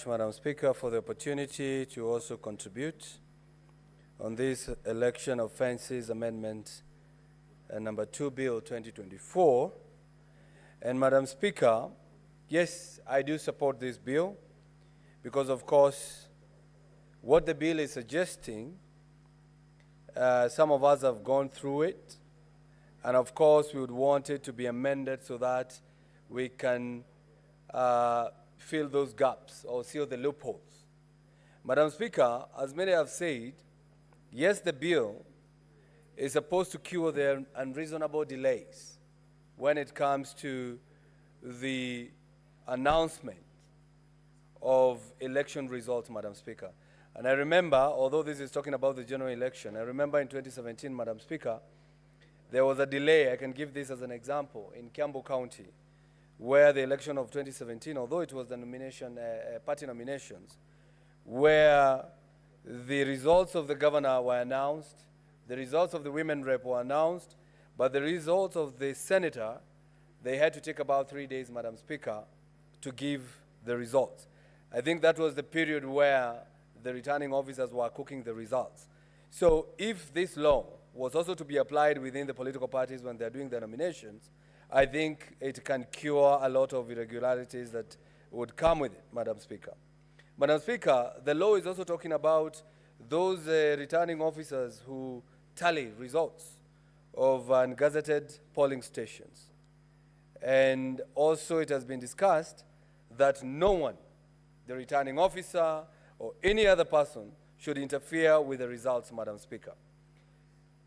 Madam Speaker, for the opportunity to also contribute on this election offences amendment number 2 bill 2024. And Madam Speaker, yes, I do support this bill because of course what the bill is suggesting, some of us have gone through it, and of course we would want it to be amended so that we can fill those gaps or seal the loopholes. Madam Speaker, as many have said, yes, the bill is supposed to cure the unreasonable delays when it comes to the announcement of election results, Madam Speaker. And I remember, although this is talking about the general election, I remember in 2017, Madam Speaker, there was a delay. I can give this as an example in KIAMBU County, where the election of 2017, although it was the nomination, party nominations, where the results of the governor were announced, the results of the women rep were announced, but the results of the senator, they had to take about 3 days, Madam Speaker, to give the results. I think that was the period where the returning officers were cooking the results. So if this law was also to be applied within the political parties when they're doing their nominations, I think it can cure a lot of irregularities that would come with it, Madam Speaker. Madam Speaker, the law is also talking about those returning officers who tally results of ungazetted polling stations. And also it has been discussed that no one, the returning officer or any other person, should interfere with the results, Madam Speaker.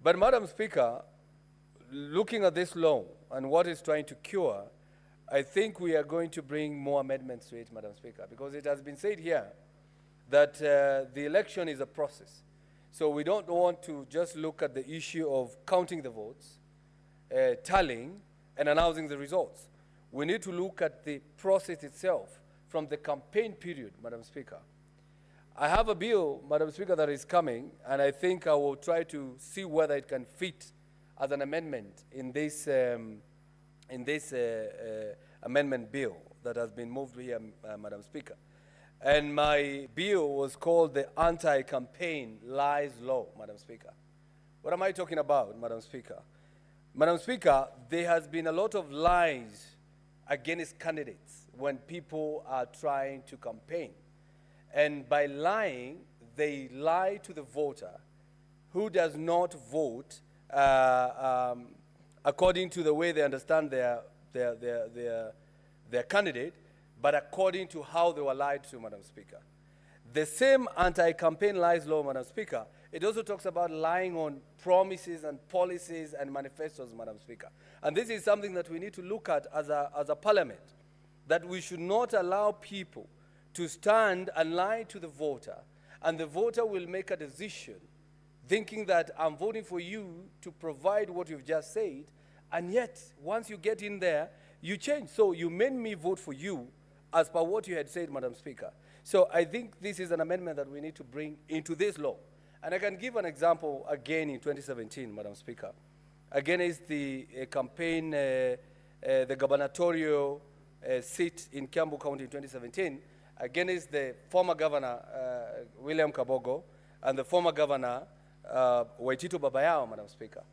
But Madam Speaker, looking at this law and what it's trying to cure, I think we are going to bring more amendments to it, Madam Speaker, because it has been said here that the election is a process. So we don't want to just look at the issue of counting the votes, tallying, and announcing the results. We need to look at the process itself from the campaign period, Madam Speaker. I have a bill, Madam Speaker, that is coming, and I think I will try to see whether it can fit as an amendment in this amendment bill that has been moved here, Madam Speaker. And my bill was called the Anti-Campaign Lies Law, Madam Speaker. What am I talking about, Madam Speaker? Madam Speaker, there has been a lot of lies against candidates when people are trying to campaign. And by lying, they lie to the voter who does not vote according to the way they understand their candidate, but according to how they were lied to, Madam Speaker. The same anti-campaign lies law, Madam Speaker, it also talks about lying on promises and policies and manifestos, Madam Speaker. And this is something that we need to look at as a parliament, that we should not allow people to stand and lie to the voter, and the voter will make a decision thinking that I'm voting for you to provide what you've just said, and yet, once you get in there, you change. So you made me vote for you as per what you had said, Madam Speaker. So I think this is an amendment that we need to bring into this law. And I can give an example again in 2017, Madam Speaker. Again is the campaign, the gubernatorial seat in KIAMBU County in 2017. Again is the former governor, William Kabogo, and the former governor, Waitito Babayao, Madam Speaker.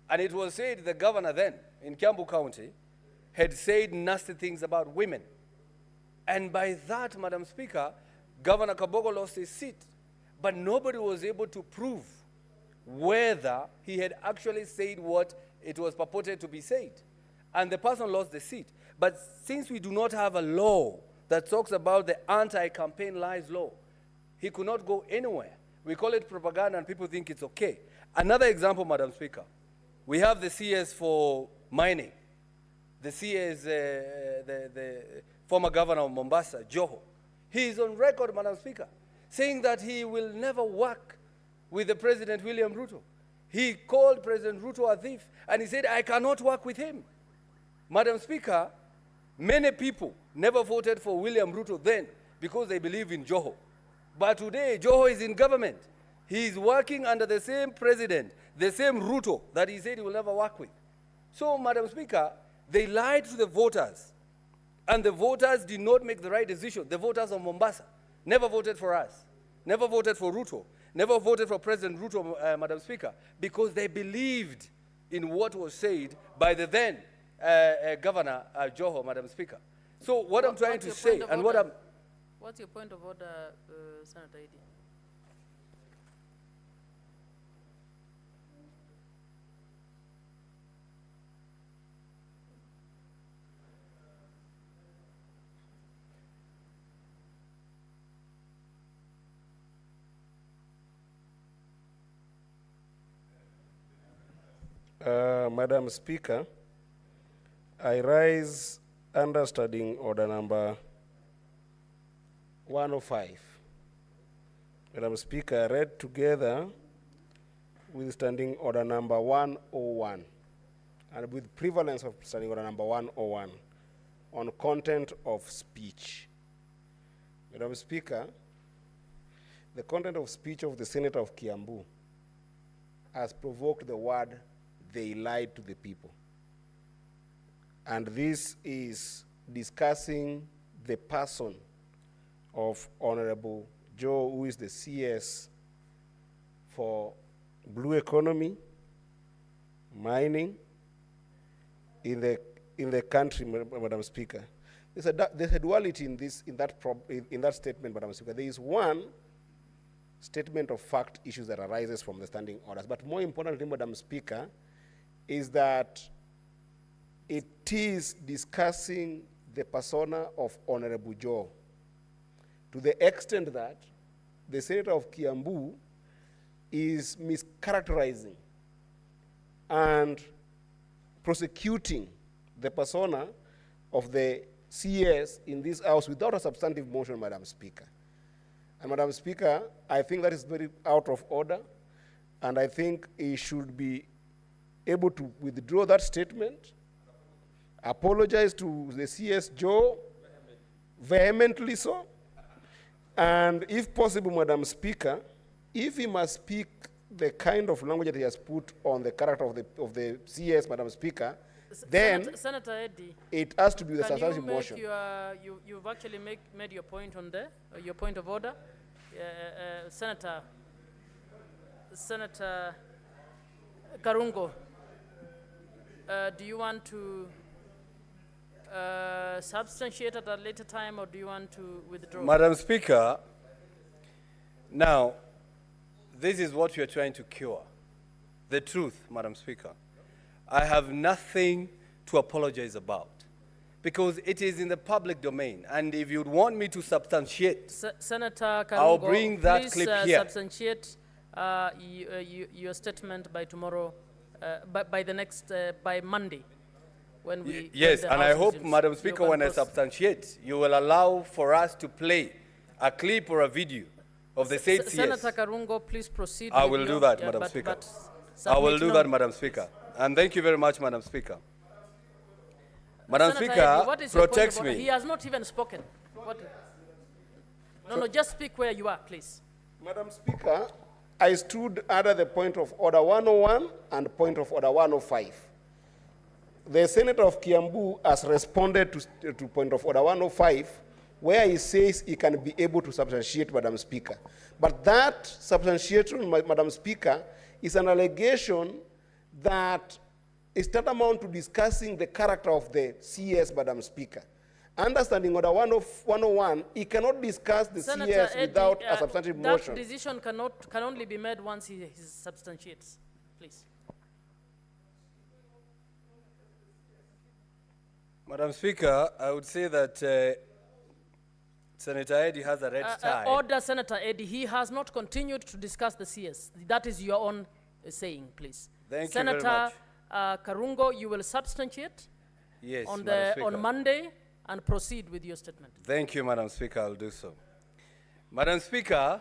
And it was said the governor then in KIAMBU County had said nasty things about women. And by that, Madam Speaker, Governor Kabogo lost his seat. But nobody was able to prove whether he had actually said what it was purported to be said. And the person lost the seat. But since we do not have a law that talks about the anti-campaign lies law, he could not go anywhere. We call it propaganda and people think it's okay. Another example, Madam Speaker, we have the CS for mining. The CS, the former governor of Mombasa, Joho. He is on record, Madam Speaker, saying that he will never work with the President William Ruto. He called President Ruto a thief, and he said, I cannot work with him. Madam Speaker, many people never voted for William Ruto then because they believe in Joho. But today, Joho is in government. He is working under the same president, the same Ruto that he said he will never work with. So, Madam Speaker, they lied to the voters. And the voters did not make the right decision, the voters of Mombasa. never voted for us, never voted for Ruto, never voted for President Ruto, Madam Speaker, because they believed in what was said by the then Governor Joho, Madam Speaker. So what I'm trying to say, and what I'm... What's your point of order, Senator Eddy? Madam Speaker, I rise under Standing Order number 105. Madam Speaker, read together with Standing Order number 101 and with prevalence of Standing Order number 101 on content of speech. Madam Speaker, the content of speech of the Senator of Kiambu has provoked the word "they lied to the people." And this is discussing the person of Honorable Joe, who is the CS for blue economy, mining in the country, Madam Speaker. There's a duality in that statement, Madam Speaker. There is one statement of fact issues that arises from the standing orders, but more importantly, Madam Speaker, is that it is discussing the persona of Honorable Joe, to the extent that the Senator of Kiambu is mischaracterizing and prosecuting the persona of the CS in this House without a substantive motion, Madam Speaker. And Madam Speaker, I think that is very out of order, and I think he should be able to withdraw that statement, apologize to the CS Joe, vehemently so, and if possible, Madam Speaker, if he must speak the kind of language that he has put on the character of the CS, Madam Speaker, then Senator Eddy, it has to be the substantive motion. You've actually made your point on there, your point of order. Senator Karungo, do you want to substantiate at a later time, or do you want to withdraw? Madam Speaker, now, this is what you're trying to cure. The truth, Madam Speaker. I have nothing to apologize about, because it is in the public domain. And if you'd want me to substantiate, Senator Karungo, I'll bring that please, clip here. Substantiate your statement by tomorrow, by Monday, when we... Yes, when the and I House hope, resumes. Madam Speaker, when I substantiate, you will allow for us to play a clip or a video of the said CS. Senator Karungo, please proceed. I will do that, Madam Speaker. I will do that, Madam Speaker. And thank you very much, Madam Speaker. Madam Senator Speaker, Eddy, what is your protects point of order? me. He has not even spoken. No, just speak where you are, please. Madam Speaker, I stood under the point of order 101 and point of order 105. The Senator of Kiambu has responded to point of order 105, where he says he can be able to substantiate, Madam Speaker. But that substantiation, Madam Speaker, is an allegation that is tantamount to discussing the character of the CS, Madam Speaker. Understanding order 101, he cannot discuss the Senator CS Eddy, without a substantive motion. That decision can only be made once he substantiates. Please. Madam Speaker, I would say that Senator Eddy has a red tie. Order, Senator Eddy. He has not continued to discuss the CS. That is your own saying, please. Thank Senator you very much. Karungo, you will substantiate Yes, on, Madam Speaker. on Monday and proceed with your statement. Thank you, Madam Speaker. I'll do so. Madam Speaker,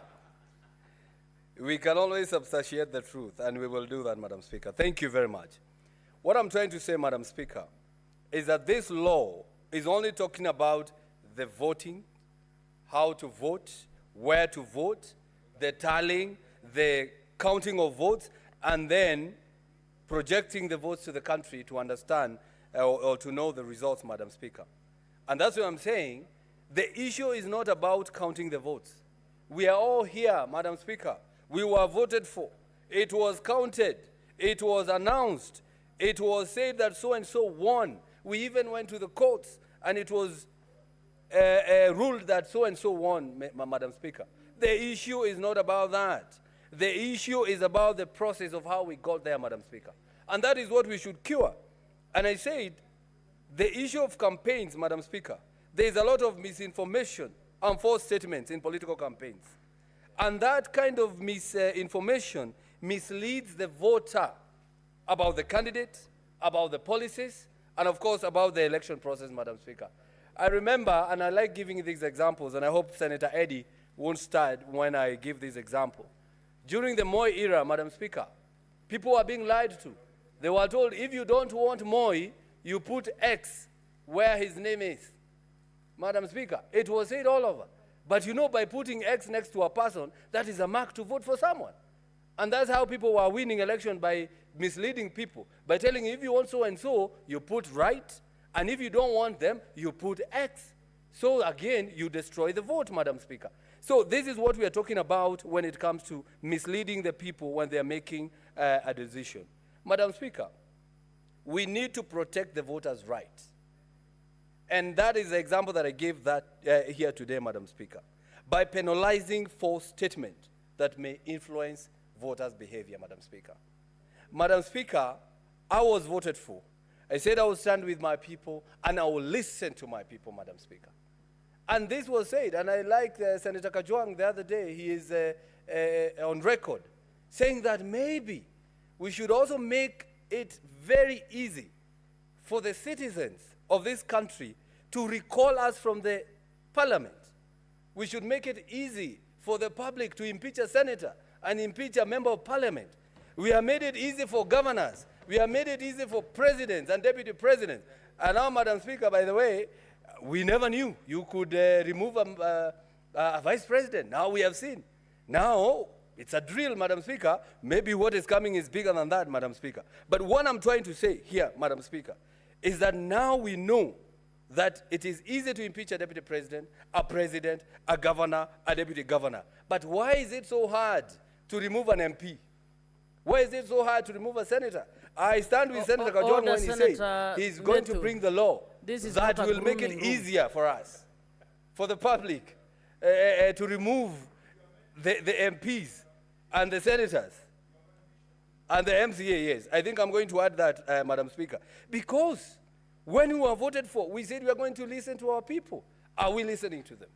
we can always substantiate the truth, and we will do that, Madam Speaker. Thank you very much. What I'm trying to say, Madam Speaker, is that this law is only talking about the voting, how to vote, where to vote, the tallying, the counting of votes, and then projecting the votes to the country to understand or to know the results, Madam Speaker. And that's what I'm saying. The issue is not about counting the votes. We are all here, Madam Speaker. We were voted for. It was counted. It was announced. It was said that so-and-so won. We even went to the courts, and it was ruled that so-and-so won, Madam Speaker. The issue is not about that. The issue is about the process of how we got there, Madam Speaker. And that is what we should cure. And I said, the issue of campaigns, Madam Speaker, there is a lot of misinformation and false statements in political campaigns. And that kind of misinformation misleads the voter about the candidate, about the policies, and of course about the election process, Madam Speaker. I remember, and I like giving these examples, and I hope Senator Eddie won't start when I give this example. During the Moi era, Madam Speaker, people were being lied to. They were told, if you don't want Moi, you put X where his name is. Madam Speaker, it was said all over. But you know, by putting X next to a person, that is a mark to vote for someone. And that's how people were winning election, by misleading people, by telling, if you want so-and-so, you put right, and if you don't want them, you put X. So again, you destroy the vote, Madam Speaker. So this is what we are talking about when it comes to misleading the people when they are making a decision. Madam Speaker, we need to protect the voters' rights. And that is the example that I gave that, here today, Madam Speaker, by penalizing false statements that may influence voters' behavior, Madam Speaker. Madam Speaker, I was voted for. I said I will stand with my people and I will listen to my people, Madam Speaker. And this was said, and I like Senator Kajwang the other day, he is on record, saying that maybe we should also make it very easy for the citizens of this country to recall us from the parliament. We should make it easy for the public to impeach a senator and impeach a member of parliament. We have made it easy for governors. We have made it easy for presidents and deputy presidents. And now, Madam Speaker, by the way, we never knew you could remove a vice president. Now we have seen. Now, it's a drill, Madam Speaker. Maybe what is coming is bigger than that, Madam Speaker. But what I'm trying to say here, Madam Speaker, is that now we know that it is easy to impeach a deputy president, a governor, a deputy governor. But why is it so hard to remove an MP? Why is it so hard to remove a senator? I stand with Senator Kajwang when he says he's going to bring the law that will make it easier for us, for the public, to remove the MPs and the senators and the MCA, yes. I think I'm going to add that, Madam Speaker. Because when we were voted for, we said we are going to listen to our people. Are we listening to them?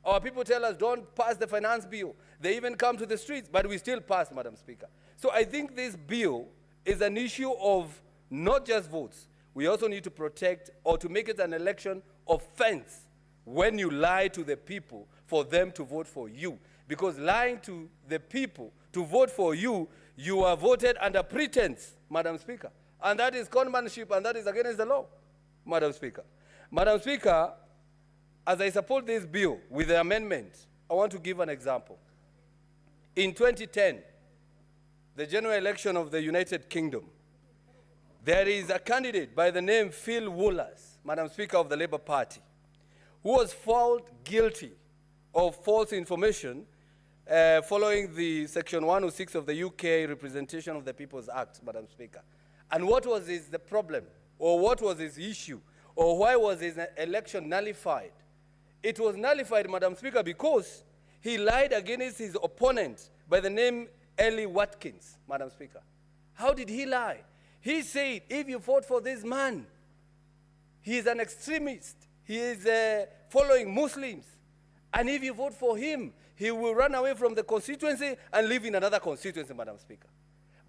Our people tell us, don't pass the finance bill. They even come to the streets, but we still pass, Madam Speaker. So I think this bill is an issue of not just votes. We also need to protect, or to make it an election offense when you lie to the people for them to vote for you. Because lying to the people to vote for you, you are voted under pretense, Madam Speaker. And that is conmanship, and that is against the law, Madam Speaker. Madam Speaker, as I support this bill with the amendment, I want to give an example. In 2010, the general election of the United Kingdom, there is a candidate by the name Phil Woolers, Madam Speaker, of the Labour Party, who was found guilty of false information following the Section 106 of the UK Representation of the People's Act, Madam Speaker. And what was the problem, or what was his issue, or why was his election nullified? It was nullified, Madam Speaker, because he lied against his opponent by the name Ellie Watkins, Madam Speaker. How did he lie? He said, if you vote for this man, he is an extremist. He is following Muslims. And if you vote for him, he will run away from the constituency and live in another constituency, Madam Speaker.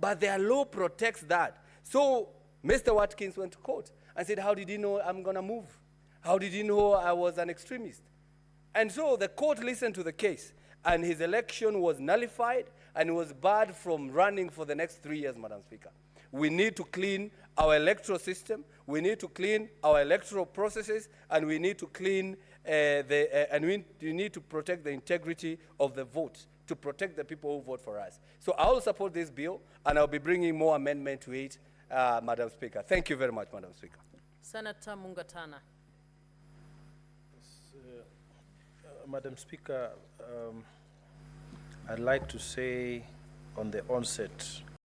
But their law protects that. So Mr. Watkins went to court and said, how did he know I'm going to move? How did he know I was an extremist? And so the court listened to the case, and his election was nullified and was barred from running for the next 3 years, Madam Speaker. We need to clean our electoral system, we need to clean our electoral processes, and we need to clean we need to protect the integrity of the vote, to protect the people who vote for us. So I will support this bill, and I'll be bringing more amendment to it, Madam Speaker. Thank you very much, Madam Speaker. Senator Mungatana. Madam Speaker, I'd like to say on the onset